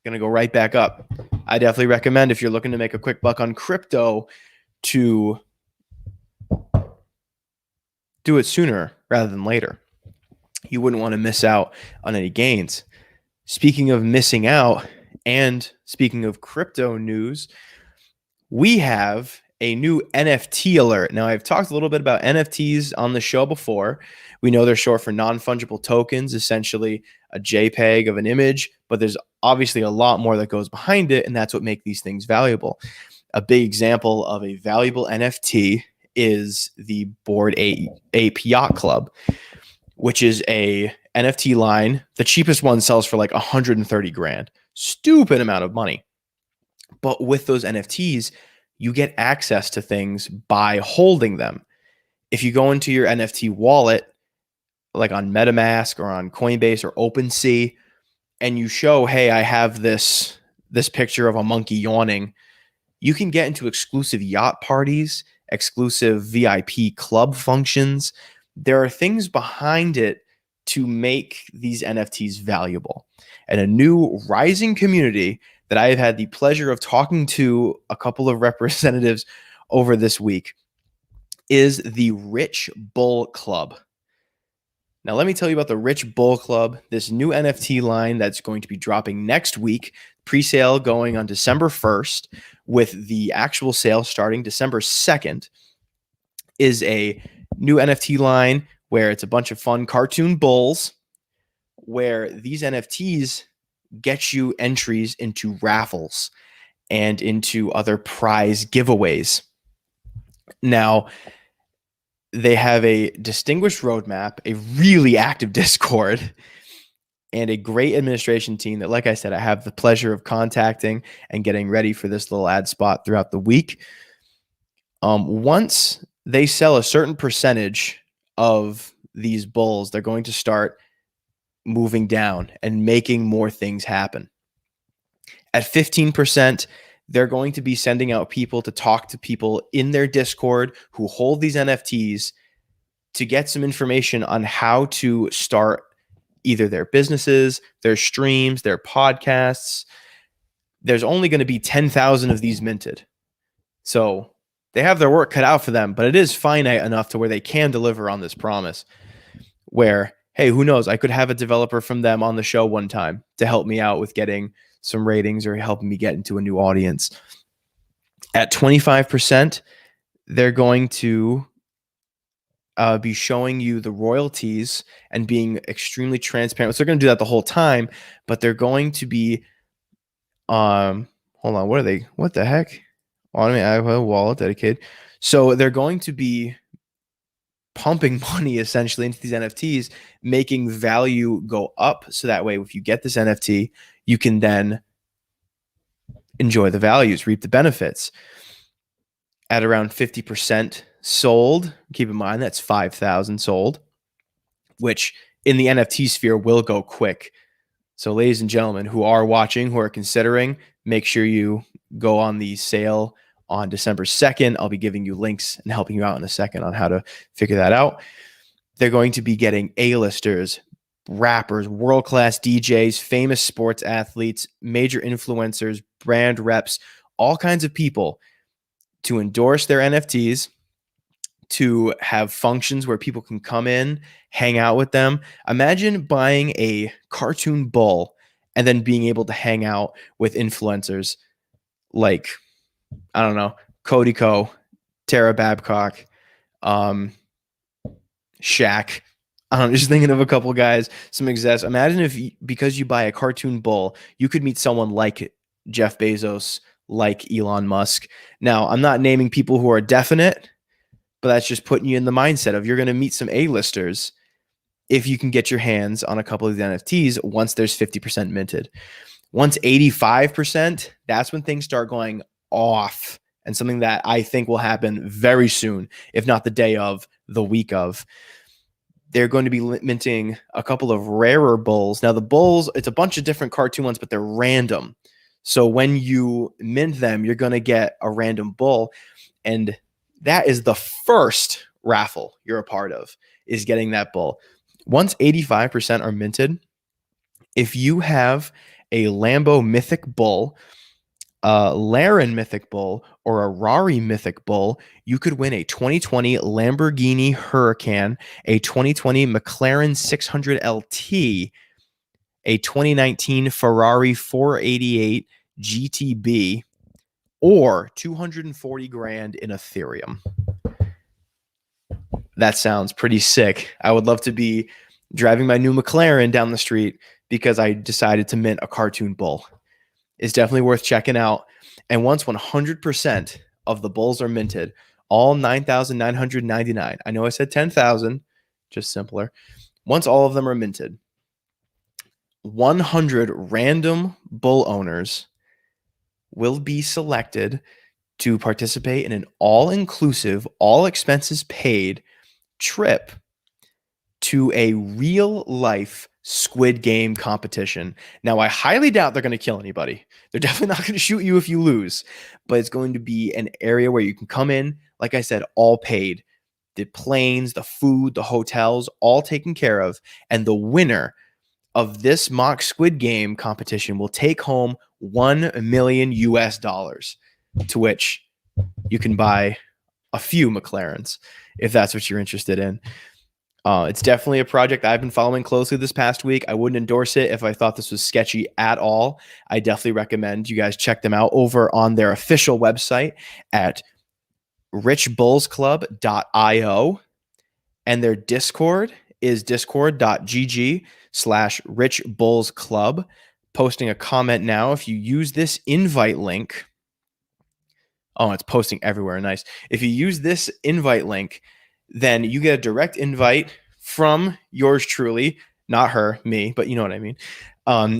S1: Going to go right back up. I definitely recommend, if you're looking to make a quick buck on crypto, to do it sooner rather than later. You wouldn't want to miss out on any gains. Speaking of missing out, and speaking of crypto news, we have a new NFT alert. Now, I've talked a little bit about NFTs on the show before. We know they're short for non-fungible tokens, essentially a JPEG of an image, but there's obviously a lot more that goes behind it, and that's what makes these things valuable. A big example of a valuable NFT is the Bored Ape Yacht Club, which is a NFT line. The cheapest one sells for like 130 grand. Stupid amount of money. But with those NFTs, you get access to things by holding them. If you go into your NFT wallet, like on MetaMask or on Coinbase or OpenSea, and you show, hey, I have this picture of a monkey yawning, you can get into exclusive yacht parties, exclusive VIP club functions. There are things behind it to make these NFTs valuable. And a new rising community that I have had the pleasure of talking to a couple of representatives over this week is the Rich Bull Club. Now, let me tell you about the Rich Bull Club, this new NFT line that's going to be dropping next week, pre-sale going on December 1st, with the actual sale starting December 2nd, is a new NFT line where it's a bunch of fun cartoon bulls, where these NFTs get you entries into raffles and into other prize giveaways. Now, they have a distinguished roadmap, a really active Discord, and a great administration team that, like I said, I have the pleasure of contacting and getting ready for this little ad spot throughout the week. Once they sell a certain percentage of these bulls, they're going to start moving down and making more things happen. At 15%, they're going to be sending out people to talk to people in their Discord who hold these NFTs to get some information on how to start either their businesses, their streams, their podcasts. There's only going to be 10,000 of these minted. So they have their work cut out for them, but it is finite enough to where they can deliver on this promise. Where, hey, who knows? I could have a developer from them on the show one time to help me out with getting some ratings or helping me get into a new audience. At 25%, they're going to be showing you the royalties and being extremely transparent. So they're going to do that the whole time, but they're going to be, hold on, what are they? What the heck? I have a wallet dedicated. So they're going to be pumping money essentially into these NFTs, making value go up. So that way, if you get this NFT, you can then enjoy the values, reap the benefits. At around 50% sold, keep in mind that's 5,000 sold, which in the NFT sphere will go quick. So ladies and gentlemen who are watching, who are considering, make sure you go on the sale on December 2nd. I'll be giving you links and helping you out in a second on how to figure that out. They're going to be getting A-listers, rappers, world-class DJs, famous sports athletes, major influencers, brand reps, all kinds of people to endorse their NFTs, to have functions where people can come in, hang out with them. Imagine buying a cartoon bull and then being able to hang out with influencers like, I don't know, Cody Ko, Tara Babcock, Shaq. I'm just thinking of a couple guys, some execs. Imagine if, because you buy a cartoon bull, you could meet someone like Jeff Bezos, like Elon Musk. Now, I'm not naming people who are definite, but that's just putting you in the mindset of you're going to meet some A-listers if you can get your hands on a couple of the NFTs once there's 50% minted. Once 85%, that's when things start going off, and something that I think will happen very soon, if not the day of, the week of. They're going to be minting a couple of rarer bulls. Now, the bulls, it's a bunch of different cartoon ones, but they're random. So when you mint them, you're going to get a random bull. And that is the first raffle you're a part of, is getting that bull. Once 85% are minted, if you have a Lambo Mythic Bull, a Laren Mythic Bull, or a Rari Mythic Bull, you could win a 2020 Lamborghini Huracan, a 2020 McLaren 600 LT, a 2019 Ferrari 488 GTB, or 240 grand in Ethereum. That sounds pretty sick. I would love to be driving my new McLaren down the street because I decided to mint a cartoon bull. It's definitely worth checking out. And once 100% of the bulls are minted, all 9,999, I know I said 10,000, just simpler. Once all of them are minted, 100 random bull owners will be selected to participate in an all-inclusive, all expenses paid trip to a real-life Squid Game competition. Now, I highly doubt they're going to kill anybody. They're definitely not going to shoot you if you lose, but it's going to be an area where you can come in, like I said, all paid. The planes, the food, the hotels, all taken care of. And the winner of this mock Squid Game competition will take home $1 million US, to which you can buy a few McLarens if that's what you're interested in. It's definitely a project I've been following closely this past week. I wouldn't endorse it if I thought this was sketchy at all. I definitely recommend you guys check them out over on their official website at richbullsclub.io. And their Discord is discord.gg/richbullsclub. Posting a comment now. If you use this invite link, oh, it's posting everywhere. Nice. If you use this invite link, then you get a direct invite from yours truly, not her, me, but you know what I mean.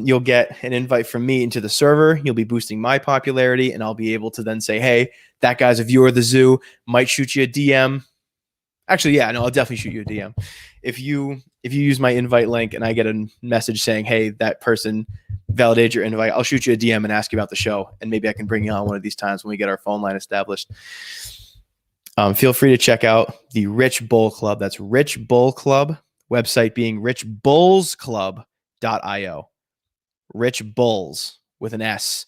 S1: You'll get an invite from me into the server. You'll be boosting my popularity, and I'll be able to then say, hey, that guy's a viewer of the zoo, might shoot you a DM. Actually, yeah, no, I'll definitely shoot you a DM. If you use my invite link and I get a message saying, "Hey, that person validated your invite," I'll shoot you a DM and ask you about the show, and maybe I can bring you on one of these times when we get our phone line established. Feel free to check out the Rich Bull Club. That's Rich Bull Club. Website being richbullsclub.io. Rich Bulls with an S,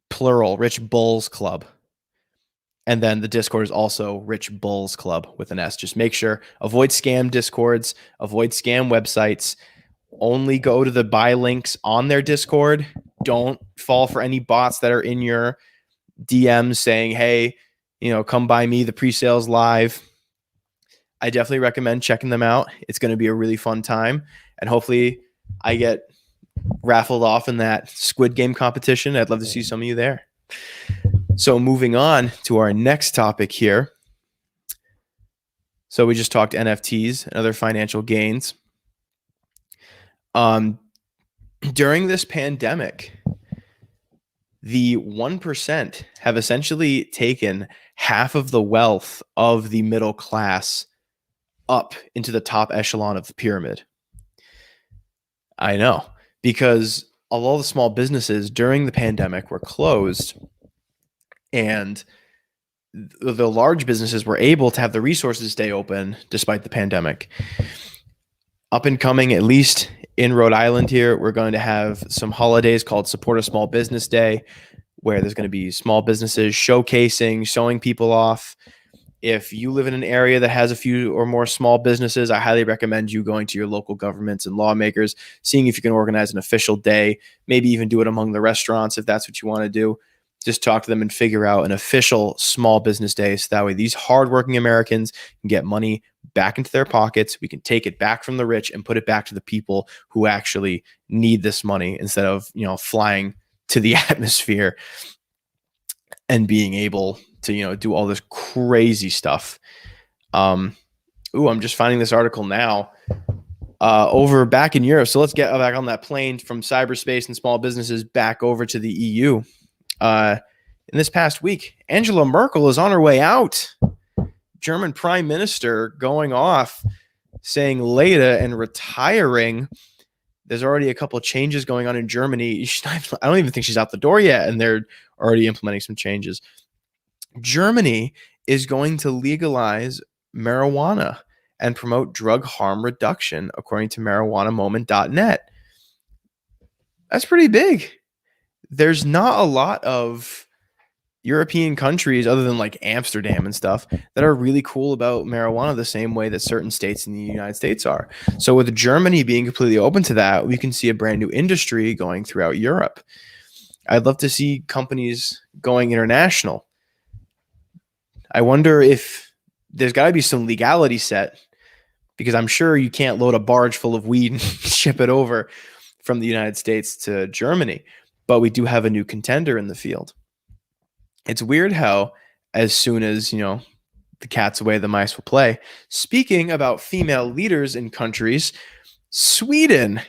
S1: plural, Rich Bulls Club. And then the Discord is also Rich Bulls Club with an S. Just make sure, avoid scam Discords, avoid scam websites. Only go to the buy links on their Discord. Don't fall for any bots that are in your DMs saying, hey, come buy me, the pre-sales live. I definitely recommend checking them out. It's going to be a really fun time. And hopefully I get raffled off in that Squid Game competition. I'd love to see some of you there. So moving on to our next topic here. So we just talked NFTs and other financial gains. During this pandemic, the 1% have essentially taken half of the wealth of the middle class up into the top echelon of the pyramid. I know, because all the small businesses during the pandemic were closed, and the large businesses were able to have the resources to stay open despite the pandemic. Up and coming, at least in Rhode Island here, we're going to have some holidays called Support a Small Business Day, where there's going to be small businesses showcasing, showing people off. If you live in an area that has a few or more small businesses, I highly recommend you going to your local governments and lawmakers, seeing if you can organize an official day, maybe even do it among the restaurants if that's what you want to do. Just talk to them and figure out an official small business day. So that way these hardworking Americans can get money back into their pockets. We can take it back from the rich and put it back to the people who actually need this money, instead of, flying to the atmosphere and being able to, do all this crazy stuff. I'm just finding this article now over back in Europe. So let's get back on that plane from cyberspace and small businesses back over to the EU. In this past week, Angela Merkel is on her way out. German prime minister going off, saying later and retiring. There's already a couple of changes going on in Germany. I don't even think she's out the door yet, and they're already implementing some changes. Germany is going to legalize marijuana and promote drug harm reduction, according to marijuanamoment.net. That's pretty big. There's not a lot of European countries, other than like Amsterdam and stuff, that are really cool about marijuana the same way that certain states in the United States are. So with Germany being completely open to that, we can see a brand new industry going throughout Europe. I'd love to see companies going international. I wonder if there's got to be some legality set, because I'm sure you can't load a barge full of weed and ship it over from the United States to Germany. But we do have a new contender in the field. It's weird how, as soon as, the cat's away, the mice will play. Speaking about female leaders in countries, Sweden,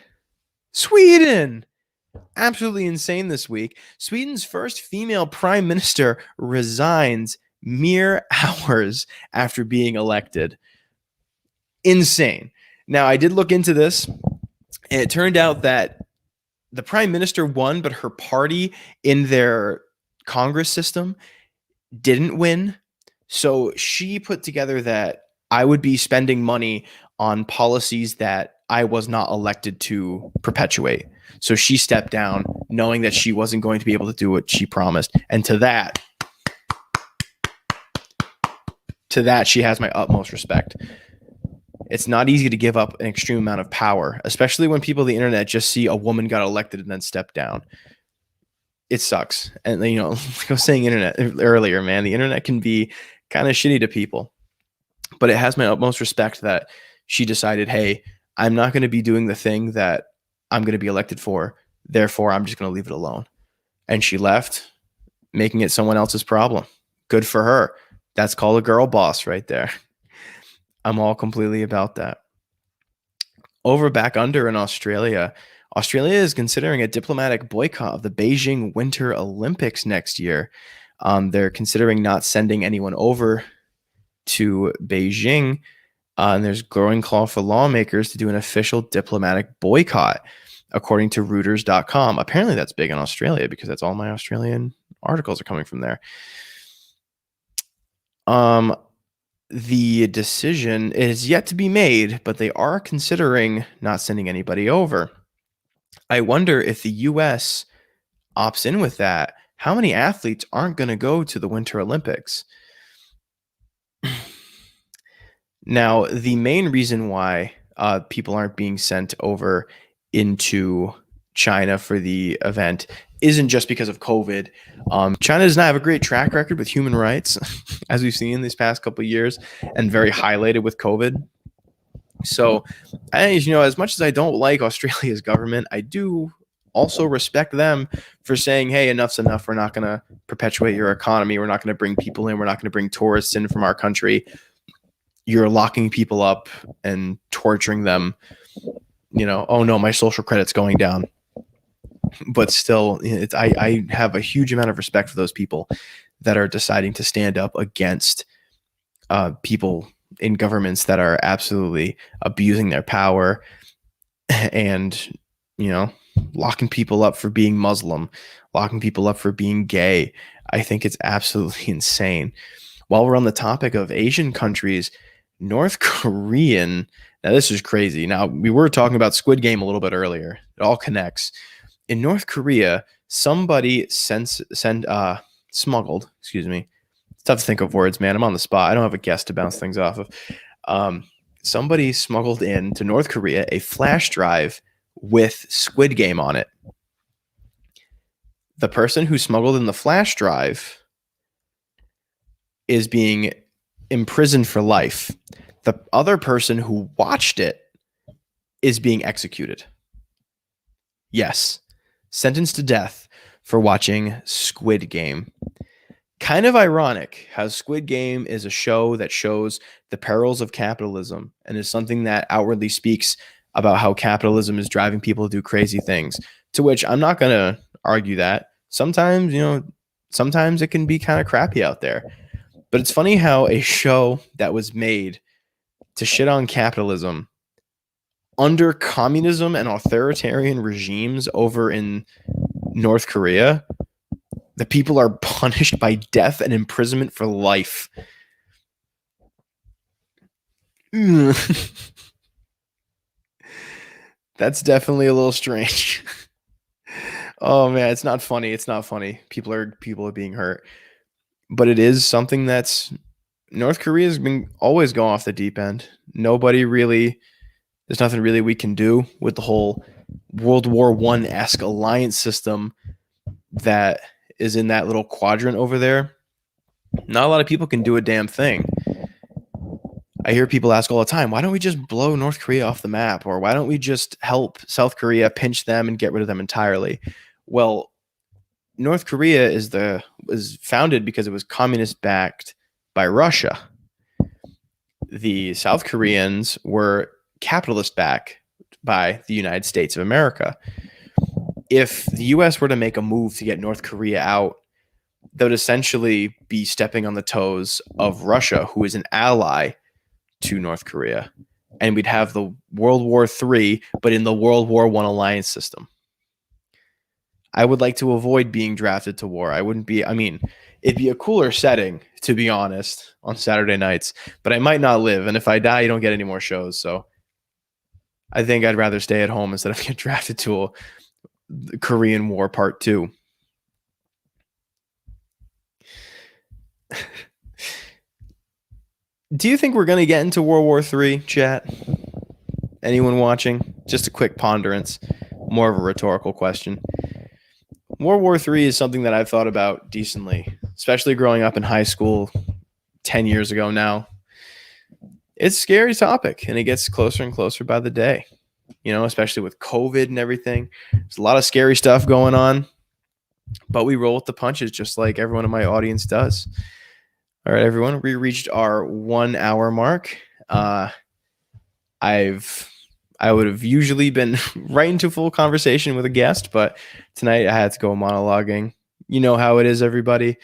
S1: absolutely insane this week. Sweden's first female prime minister resigns mere hours after being elected. Insane. Now, I did look into this, and it turned out that the prime minister won, but her party in their Congress system didn't win. So she put together that I would be spending money on policies that I was not elected to perpetuate. So she stepped down knowing that she wasn't going to be able to do what she promised. And to that, she has my utmost respect. It's not easy to give up an extreme amount of power, especially when people on the internet just see a woman got elected and then step down. It sucks. And, like I was saying internet earlier, man, the internet can be kind of shitty to people. But it has my utmost respect that she decided, hey, I'm not going to be doing the thing that I'm going to be elected for. Therefore, I'm just going to leave it alone. And she left, making it someone else's problem. Good for her. That's called a girl boss right there. I'm all completely about that. Over back under in Australia, Australia is considering a diplomatic boycott of the Beijing Winter Olympics next year. They're considering not sending anyone over to Beijing, and there's growing call for lawmakers to do an official diplomatic boycott, according to Reuters.com. Apparently, that's big in Australia because that's all my Australian articles are coming from there. The decision is yet to be made, but they are considering not sending anybody over. I wonder if the U.S. opts in with that, how many athletes aren't going to go to the Winter Olympics? Now, the main reason why people aren't being sent over into China for the event isn't just because of COVID. China does not have a great track record with human rights, as we've seen these past couple of years, and very highlighted with COVID. So, as much as I don't like Australia's government, I do also respect them for saying, hey, enough's enough. We're not going to perpetuate your economy. We're not going to bring people in. We're not going to bring tourists in from our country. You're locking people up and torturing them. Oh no, my social credit's going down. But still, I have a huge amount of respect for those people that are deciding to stand up against people in governments that are absolutely abusing their power and, locking people up for being Muslim, locking people up for being gay. I think it's absolutely insane. While we're on the topic of Asian countries, North Korean, now this is crazy. Now, we were talking about Squid Game a little bit earlier. It all connects. In North Korea, somebody smuggled, excuse me. It's tough to think of words, man. I'm on the spot. I don't have a guest to bounce things off of. Somebody smuggled into North Korea a flash drive with Squid Game on it. The person who smuggled in the flash drive is being imprisoned for life. The other person who watched it is being executed. Yes, sentenced to death for watching Squid Game. Kind of ironic how Squid Game is a show that shows the perils of capitalism and is something that outwardly speaks about how capitalism is driving people to do crazy things, to which I'm not going to argue that. Sometimes it can be kind of crappy out there. But it's funny how a show that was made to shit on capitalism under communism and authoritarian regimes over in North Korea, the people are punished by death and imprisonment for life. That's definitely a little strange. Oh man, it's not funny. It's not funny. People are being hurt. But it is something that's North Korea's been always going off the deep end. There's nothing really we can do with the whole World War I-esque alliance system that is in that little quadrant over there. Not a lot of people can do a damn thing. I hear people ask all the time, why don't we just blow North Korea off the map? Or why don't we just help South Korea, pinch them, and get rid of them entirely? Well, North Korea was founded because it was communist backed by Russia. The South Koreans were capitalist backed by the United States of America. If the U.S. were to make a move to get North Korea out, that would essentially be stepping on the toes of Russia, who is an ally to North Korea. And we'd have the World War III, but in the World War I alliance system. I would like to avoid being drafted to war. It'd be a cooler setting, to be honest, on Saturday nights, but I might not live. And if I die, you don't get any more shows. So I think I'd rather stay at home instead of get drafted to a Korean War Part 2. Do you think we're going to get into World War III, chat? Anyone watching? Just a quick ponderance, more of a rhetorical question. World War III is something that I've thought about decently, especially growing up in high school 10 years ago now. It's a scary topic, and it gets closer and closer by the day, especially with COVID and everything. There's a lot of scary stuff going on, but we roll with the punches just like everyone in my audience does. All right, everyone, we reached our 1 hour mark. I would have usually been right into full conversation with a guest, but tonight I had to go monologuing. You know how it is, everybody.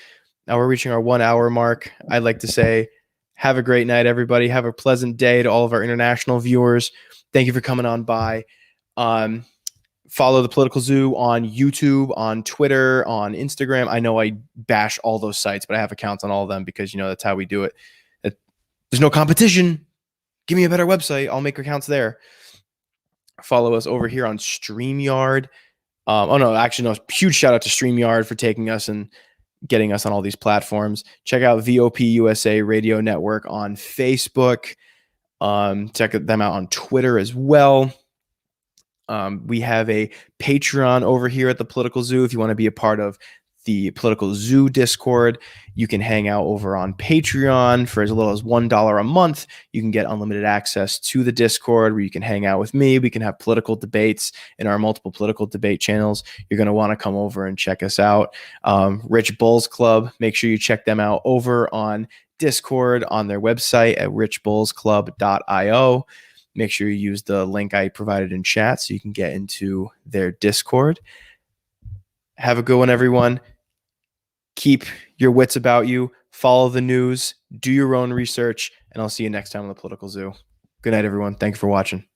S1: Now we're reaching our 1 hour mark. I'd like to say Have a great night, everybody. Have a pleasant day to all of our international viewers. Thank you for coming on by. Um, Follow the Political Zoo on YouTube, on Twitter, on Instagram. I know I bash all those sites, but I have accounts on all of them because that's how we do it. There's no competition. Give me a better website. I'll make accounts there. Follow us over here on StreamYard. Oh no, actually no. Huge shout out to StreamYard for taking us and getting us on all these platforms. Check out VOP USA Radio Network on Facebook. Check them out on Twitter as well. We have a Patreon over here at the Political Zoo. If you want to be a part of the Political Zoo Discord, you can hang out over on Patreon for as little as $1 a month. You can get unlimited access to the Discord where you can hang out with me. We can have political debates in our multiple political debate channels. You're going to want to come over and check us out. Rich Bulls Club, make sure you check them out over on Discord on their website at richbullsclub.io. Make sure you use the link I provided in chat so you can get into their Discord. Have a good one, everyone. Keep your wits about you. Follow the news. Do your own research. And I'll see you next time on the Political Zoo. Good night, everyone. Thank you for watching.